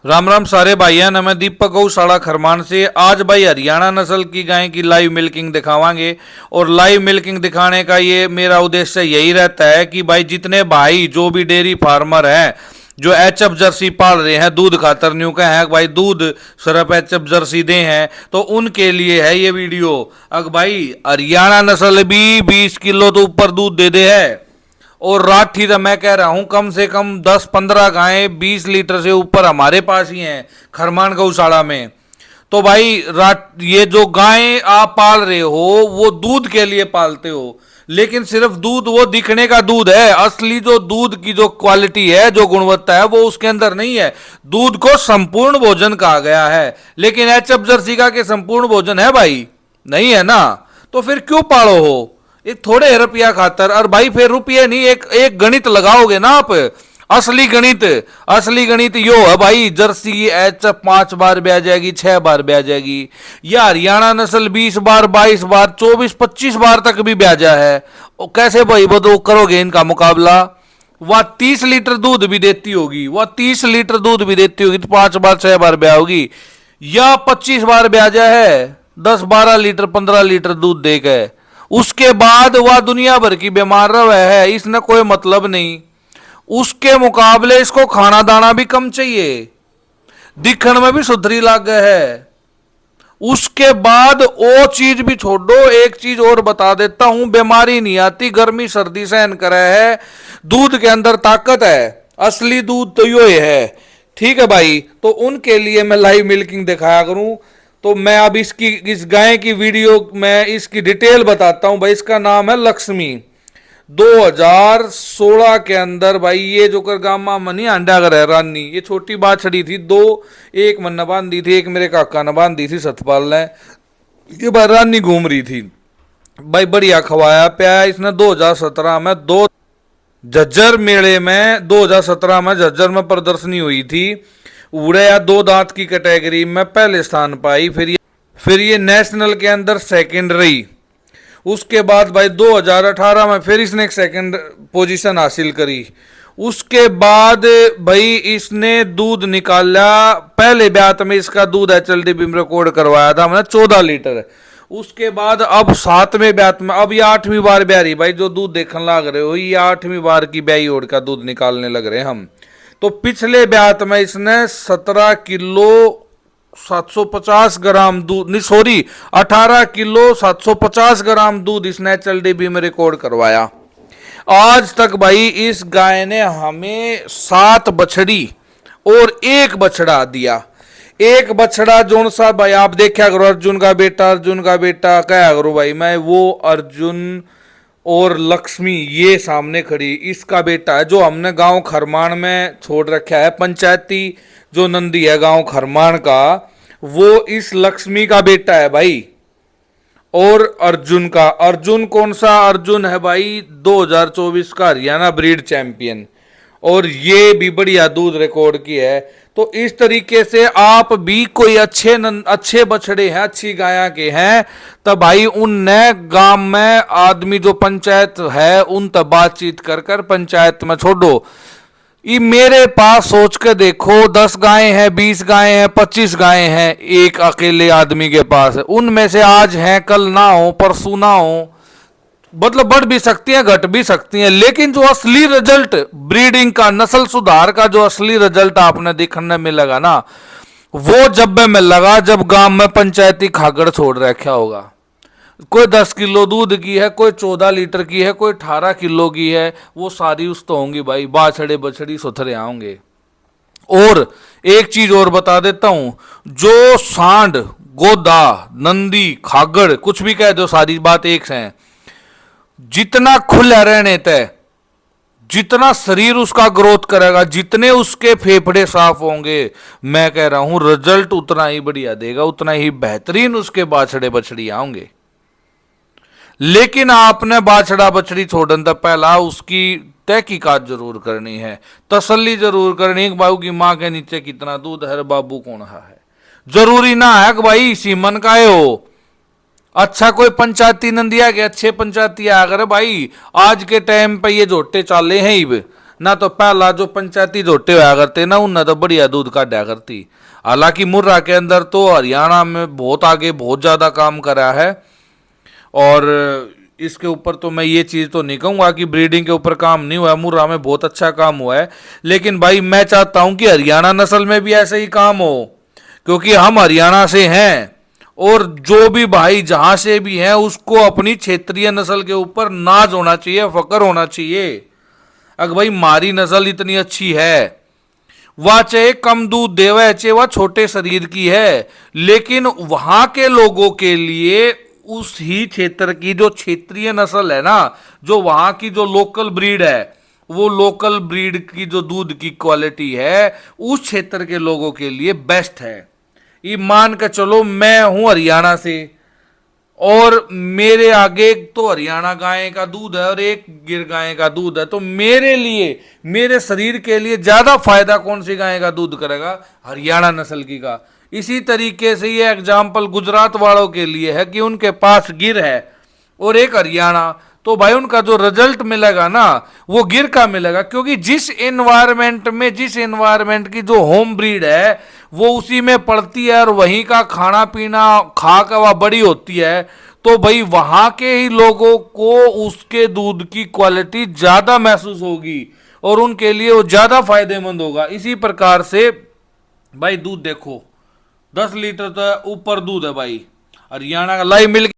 राम राम सारे भाइयों ने। मैं दीपक गौशाला खरमान से आज भाई हरियाणा नस्ल की गाय की लाइव मिल्किंग दिखावांगे। और लाइव मिल्किंग दिखाने का ये मेरा उद्देश्य यही रहता है कि भाई जितने भाई जो भी डेयरी फार्मर हैं जो एचएफ जर्सी पाल रहे हैं, दूध खातर न्यू का है भाई, दूध सिर्फ एचएफ जर्सी दे हैं, तो उनके लिए है ये वीडियो। अगर भाई हरियाणा नस्ल भी 20 किलो तो ऊपर दूध दे दे है, और राठी तो मैं कह रहा हूं कम से कम 10-15 गायें 20 लीटर से ऊपर हमारे पास ही हैं खरमान गौशाला में। तो भाई ये जो गायें आप पाल रहे हो वो दूध के लिए पालते हो, लेकिन सिर्फ दूध वो दिखने का दूध है, असली जो दूध की जो क्वालिटी है, जो गुणवत्ता है वो उसके अंदर नहीं है। दूध को संपूर्ण भोजन कहा गया है, लेकिन एचएफ जर्सी का के संपूर्ण भोजन है भाई? नहीं है ना। तो फिर क्यों पालो हो एक थोड़े रुपया खातर? और भाई फिर रुपये नहीं, एक गणित लगाओगे ना आप, असली गणित यो है भाई, जर्सी एचएफ 5 बार ब्याह जाएगी, 6 बार ब्याह जाएगी, या हरियाणा नस्ल 20 बार, 22 बार, 24-25 बार तक भी ब्याजा है। कैसे भाई वो करोगे इनका मुकाबला? वह 30 लीटर दूध भी देती होगी, वह 30 लीटर दूध भी देती होगी तो 5 बार 6 बार ब्याह होगी, या 25 बार ब्याजा है 10-12 लीटर 15 लीटर दूध देकर, उसके बाद वह दुनिया भर की बीमार रहा है, इसने कोई मतलब नहीं। उसके मुकाबले इसको खाना दाना भी कम चाहिए, दिखने में भी सुधरी लाग है। उसके बाद वो चीज भी छोड़ो, एक चीज और बता देता हूं, बीमारी नहीं आती, गर्मी सर्दी सहन करे है, दूध के अंदर ताकत है, असली दूध तो यो है। ठीक है भाई, तो उनके लिए मैं लाइव मिल्किंग दिखाया करूं। तो मैं अब इस गाय की वीडियो में इसकी डिटेल बताता हूं भाई। इसका नाम है लक्ष्मी। 2016 के अंदर भाई ये जो कर गामा मनी अंडागर है रानी, ये छोटी बाछड़ी थी, एक मन न बांधी थी, एक मेरे काका ने बांधी थी सतपाल ने। ये बार रानी घूम रही थी भाई, बढ़िया खवाया प्याया इसने। 2017 में दो झज्जर मेले में 2017 में झज्जर में प्रदर्शनी हुई थी, उड़े 2 दांत की कैटेगरी में पहले स्थान पाई। फिर ये नेशनल के अंदर सेकंड रही। उसके बाद भाई 2018 में फिर इसने एक सेकंड पोजीशन हासिल करी। उसके बाद भाई इसने दूध निकाला, पहले ब्यात में इसका दूध एचएलडीबी में रिकॉर्ड करवाया था मैंने 14 लीटर। उसके बाद अब 7वें ब्यात में, अब ये 8वीं बार ब्याह रही भाई, जो दूध देखने लग रहे हो ये 8वीं बार की ब्याई ओढ़ का दूध निकालने लग रहे हैं हम। तो पिछले ब्यात में इसने 17 किलो 750 ग्राम दूध, नहीं सॉरी 18 किलो 750 ग्राम दूध इसने एचएलडीबी में रिकॉर्ड करवाया। आज तक भाई इस गाय ने हमें 7 बछड़ी और 1 बछड़ा दिया। एक बछड़ा जोन सा भाई आप देखा करो, अर्जुन का बेटा क्या करो भाई, मैं वो अर्जुन और लक्ष्मी ये सामने खड़ी इसका बेटा है, जो हमने गांव खरमान में छोड़ रखा है। पंचायती जो नंदी है गांव खरमान का, वो इस लक्ष्मी का बेटा है भाई। और अर्जुन कौन सा अर्जुन है भाई? 2024 का हरियाणा ब्रीड चैंपियन, और ये भी बढ़िया दूध रिकॉर्ड की है। तो इस तरीके से आप भी कोई अच्छे बछड़े हैं, अच्छी गाया के हैं, तब भाई उनने गांव में आदमी जो पंचायत है उन तब बातचीत कर पंचायत में छोड़ो। ये मेरे पास सोच के देखो, 10 गायें हैं, 20 गायें हैं, 25 गायें हैं एक अकेले आदमी के पास, उनमें से आज हैं कल ना हो, परसों ना हो, मतलब बढ़ भी सकती हैं घट भी सकती हैं, लेकिन जो असली रिजल्ट ब्रीडिंग का, नस्ल सुधार का जो असली रिजल्ट आपने देखने में लगा ना, वो जब में लगा जब गांव में पंचायती खागड़ छोड़ रखा होगा। कोई 10 किलो दूध की है, कोई 14 लीटर की है, कोई 18 किलो की है, वो सारी उस तो होंगी भाई, बाछड़े बछड़ी सुथरे आएंगे। और एक चीज और बता देता हूं, जो सांड गोदा नंदी खागड़ कुछ भी कह दो, सारी बात एक है, जितना खुला रहने तय, जितना शरीर उसका ग्रोथ करेगा, जितने उसके फेफड़े साफ होंगे, मैं कह रहा हूं रिजल्ट उतना ही बढ़िया देगा, उतना ही बेहतरीन उसके बाछड़े बछड़ी आएंगे। लेकिन आपने बाछड़ा बछड़ी छोड़ने तक पहला उसकी तहकीकात जरूर करनी है, तसल्ली जरूर करनी है कि बाबू की मां के नीचे कितना दूध है, बाबू कौन है। जरूरी ना है कि भाई सीमन का हो, अच्छा कोई पंचायती नंदिया के अच्छे पंचायती अगर भाई आज के टाइम पे ये जोटे चाले हैं इब ना तो पहला जो पंचायती जोटे होया करते ना उनने तो बढ़िया दूध काटा करती। हालांकि मुर्रा के अंदर तो हरियाणा में बहुत आगे बहुत ज्यादा काम करा है, और इसके ऊपर तो मैं ये चीज तो नहीं कहूंगा कि ब्रीडिंग के ऊपर काम नहीं हुआ है, मुर्रा में बहुत अच्छा काम हुआ है। लेकिन भाई मैं चाहता हूं कि हरियाणा नस्ल में भी ऐसे ही काम हो, क्योंकि हम हरियाणा से हैं, और जो भी भाई जहां से भी है उसको अपनी क्षेत्रीय नस्ल के ऊपर नाज होना चाहिए, फक्र होना चाहिए। अगर भाई हमारी नस्ल इतनी अच्छी है, वह चाहे कम दूध देवे चाहे वह छोटे शरीर की है, लेकिन वहां के लोगों के लिए उस ही क्षेत्र की जो क्षेत्रीय नस्ल है ना, जो वहां की जो लोकल ब्रीड है, वो लोकल ब्रीड की जो दूध की क्वालिटी है उस क्षेत्र के लोगों के लिए बेस्ट है। ये मान कर चलो मैं हूं हरियाणा से, और मेरे आगे एक तो हरियाणा गाय का दूध है और एक गिर गाय का दूध है, तो मेरे लिए मेरे शरीर के लिए ज्यादा फायदा कौन सी गाय का दूध करेगा? हरियाणा नस्ल की का। इसी तरीके से ये एग्जाम्पल गुजरात वालों के लिए है कि उनके पास गिर है और एक हरियाणा, तो भाई उनका जो रिजल्ट मिलेगा ना वो गिर का मिलेगा, क्योंकि जिस एनवायरमेंट में जिस एनवायरमेंट की जो होम ब्रीड है वो उसी में पड़ती है और वहीं का खाना पीना खा कर वह बड़ी होती है, तो भाई वहां के ही लोगों को उसके दूध की क्वालिटी ज्यादा महसूस होगी और उनके लिए वो ज्यादा फायदेमंद होगा। इसी प्रकार से भाई दूध देखो 10 लीटर तो ऊपर दूध है भाई, हरियाणा का लाई मिल्क